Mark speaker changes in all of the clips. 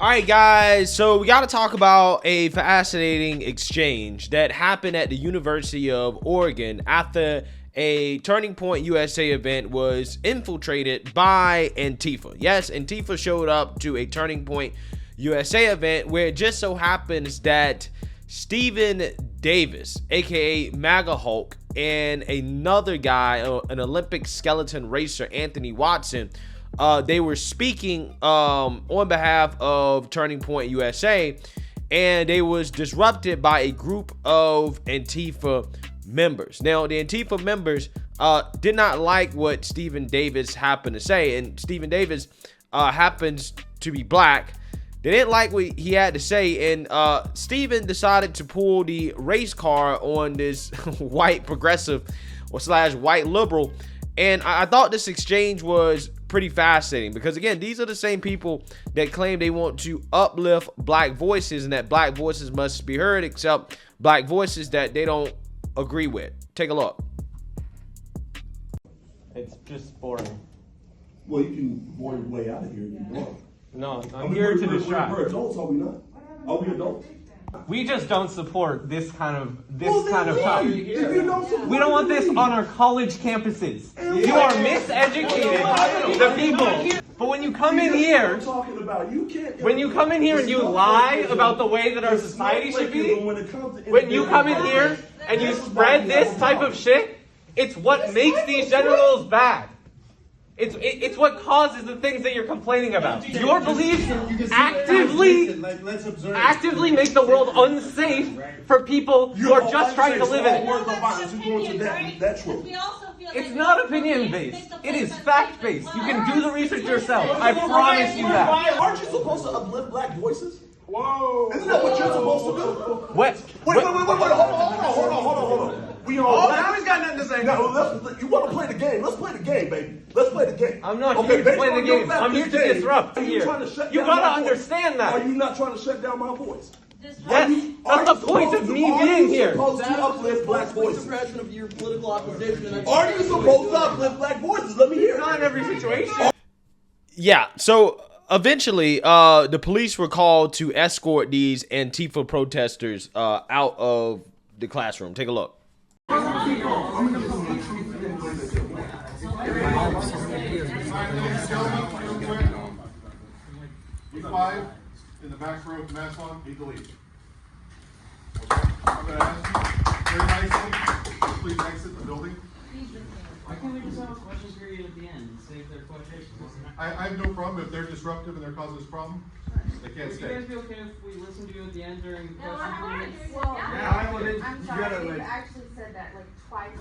Speaker 1: All right, guys, so we got to talk about a fascinating exchange that happened at the University of Oregon after a Turning Point USA event was infiltrated by Antifa. Yes, Antifa showed up to a Turning Point USA event where it just so happens that Stephen Davis, aka MAGA Hulk, and another guy, an Olympic skeleton racer, Anthony Watson, they were speaking on behalf of Turning Point USA, and they was disrupted by a group of Antifa members. Now, the Antifa members did not like what Stephen Davis happened to say, and Stephen Davis happens to be black. They didn't like what he had to say, and Stephen decided to pull the race car on this white progressive or / white liberal. And I thought this exchange was pretty fascinating because, again, these are the same people that claim they want to uplift black voices and that black voices must be heard, except black voices that they don't agree with. Take a look.
Speaker 2: It's just boring.
Speaker 3: Well, you can bore your way out of here if you want.
Speaker 2: No, I'm here to distract.
Speaker 3: We're adults, are we not? Are we adults?
Speaker 2: We just don't support this kind of
Speaker 3: talk.
Speaker 2: We don't want this on our college campuses. You are miseducating the people. But when you come in here, and you lie about the way that our society should be, when you come in here and you spread this type of shit, it's what makes these generals bad. It's what causes the things that you're complaining about. Your beliefs actively make the world unsafe for people who are just trying to live in it. It's not opinion-based. It is fact-based. You can do the research yourself. I promise you that.
Speaker 3: Aren't you supposed to uplift black voices? Whoa. Isn't that what you're supposed to do?
Speaker 2: What?
Speaker 3: Wait. Hold on. We all
Speaker 4: now he's got nothing to say.
Speaker 3: No, you want to play the game? Let's play the game, baby. Let's play the game.
Speaker 2: I'm not here to play the game. I'm here to disrupt. You gotta understand that.
Speaker 3: Are you not trying to shut down my voice?
Speaker 2: Yes, that's the point of me being here.
Speaker 3: Are you supposed to uplift black voices?
Speaker 4: Of your political opposition.
Speaker 3: Are you supposed to uplift black voices? Let me hear it.
Speaker 2: Not in every situation.
Speaker 1: Yeah, so eventually, the police were called to escort these Antifa protesters out of the classroom. Take a look.
Speaker 5: B5 in the back row of the mask on, need to leave. Okay, I'm going to ask you very nicely, please exit the building.
Speaker 6: Why can't we just have a question period at the end and save their questions?
Speaker 5: I have no problem if they're disruptive and they're causing us a problem. They can't
Speaker 6: Would
Speaker 5: stay.
Speaker 6: you guys be okay if we listen to you at the end during the question period?
Speaker 4: Well,
Speaker 5: Yeah, I wouldn't.
Speaker 4: I'm sorry, you've actually said that like twice.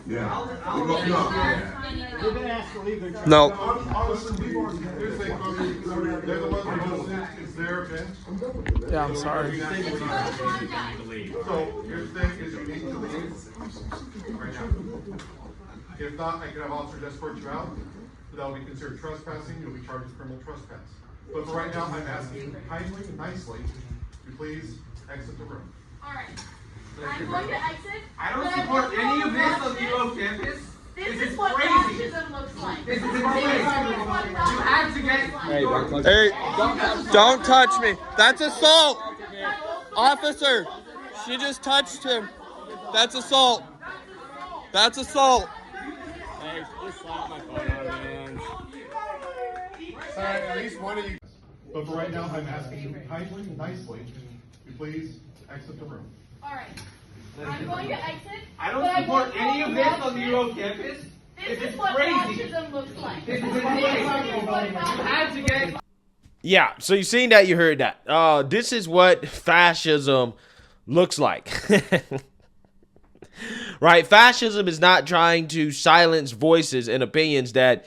Speaker 5: They've been asked to leave their
Speaker 1: No.
Speaker 5: Honestly, we've already, here's the thing, folks, they're the ones who hosted, it's their event.
Speaker 1: Yeah, I'm sorry.
Speaker 5: So here's the thing, is you need to leave right now. If not, I can have officers escort you out, so that will be considered trespassing, you'll be charged with criminal trespass. But for right now, I'm asking you kindly and nicely to please exit the room.
Speaker 4: Alright. I'm going to exit.
Speaker 6: I don't support any of this on the UO campus.
Speaker 4: This is what fascism looks like.
Speaker 6: This is insane. You have to get...
Speaker 7: Hey, don't touch me. That's assault. Officer, she just touched him. That's assault. That's assault.
Speaker 5: Hey, please slap my phone out of my hands. Alright, at least one of you. But for right now, I'm asking you kindly and nicely to please exit the room.
Speaker 4: Alright. I'm going to exit.
Speaker 6: I don't support any of this on the UO campus.
Speaker 4: This is what fascism looks like.
Speaker 6: This is insane. You have to get...
Speaker 1: Yeah, so you seen that, you heard that. This is what fascism looks like. Right? Fascism is not trying to silence voices and opinions that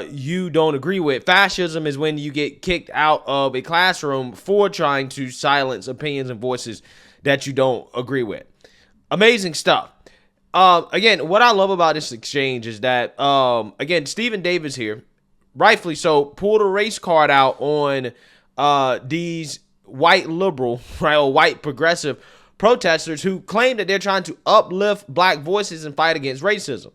Speaker 1: you don't agree with. Fascism is when you get kicked out of a classroom for trying to silence opinions and voices that you don't agree with. Amazing stuff. Again, what I love about this exchange is that, again, Stephen Davis here, rightfully so, pulled a race card out on these white liberal, right, or white progressive protesters who claim that they're trying to uplift black voices and fight against racism.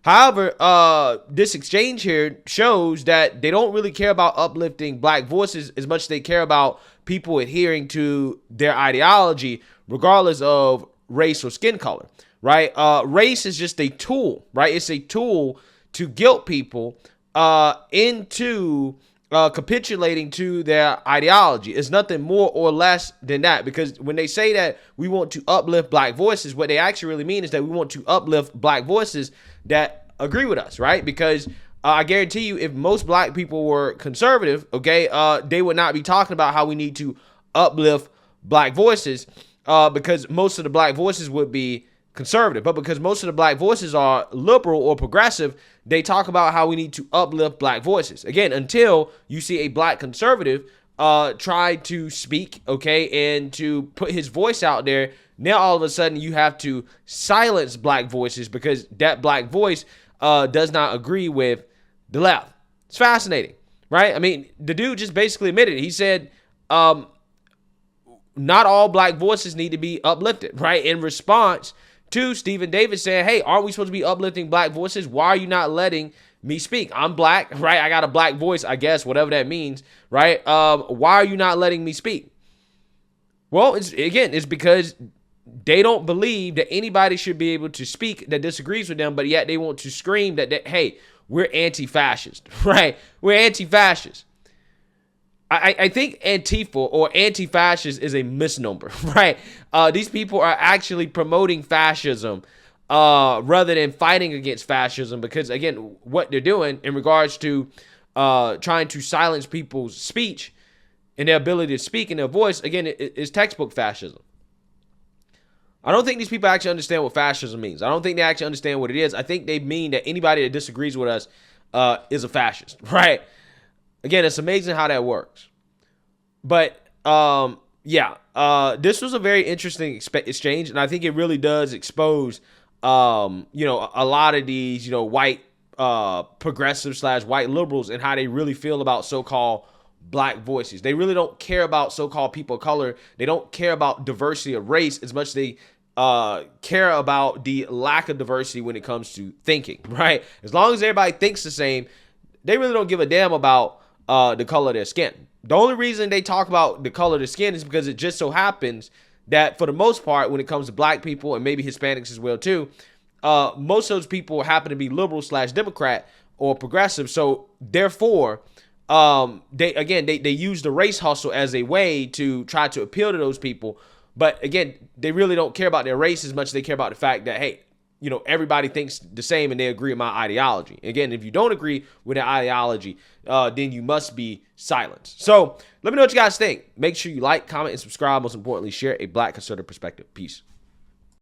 Speaker 1: However, this exchange here shows that they don't really care about uplifting black voices as much as they care about people adhering to their ideology, regardless of race or skin color, right? Race is just a tool, right? It's a tool to guilt people into capitulating to their ideology. It's nothing more or less than that, because when they say that we want to uplift black voices, what they actually really mean is that we want to uplift black voices that agree with us, right? Because I guarantee you, if most black people were conservative, okay, they would not be talking about how we need to uplift black voices, because most of the black voices would be conservative. But because most of the black voices are liberal or progressive, they talk about how we need to uplift black voices. Again, until you see a black conservative try to speak, okay, and to put his voice out there, now all of a sudden you have to silence black voices because that black voice does not agree with the left. It's fascinating, right? I mean, the dude just basically admitted it. He said, not all black voices need to be uplifted, right? In response to Stephen Davis saying, hey, aren't we supposed to be uplifting black voices? Why are you not letting me speak? I'm black, right? I got a black voice, I guess, whatever that means, right? Why are you not letting me speak? Well, it's because they don't believe that anybody should be able to speak that disagrees with them, but yet they want to scream that hey, we're anti-fascist, right? We're anti-fascist. I think Antifa or anti-fascist is a misnomer, right? These people are actually promoting fascism rather than fighting against fascism, because, again, what they're doing in regards to trying to silence people's speech and their ability to speak and their voice, again, is textbook fascism. I don't think these people actually understand what fascism means. I don't think they actually understand what it is. I think they mean that anybody that disagrees with us is a fascist, right? Again, it's amazing how that works. But, this was a very interesting exchange, and I think it really does expose, a lot of these, white progressives / white liberals and how they really feel about so-called black voices. They really don't care about so-called people of color. They don't care about diversity of race as much as they care about the lack of diversity when it comes to thinking, right? As long as everybody thinks the same, they really don't give a damn about the color of their skin. The only reason they talk about the color of their skin is because it just so happens that, for the most part, when it comes to black people and maybe Hispanics as well too, most of those people happen to be liberal / Democrat or progressive. So therefore, they use the race hustle as a way to try to appeal to those people. But again, they really don't care about their race as much as they care about the fact that, hey, everybody thinks the same and they agree with my ideology. Again, if you don't agree with the ideology, then you must be silenced. So let me know what you guys think. Make sure you like, comment, and subscribe. Most importantly, share a black conservative perspective. Peace.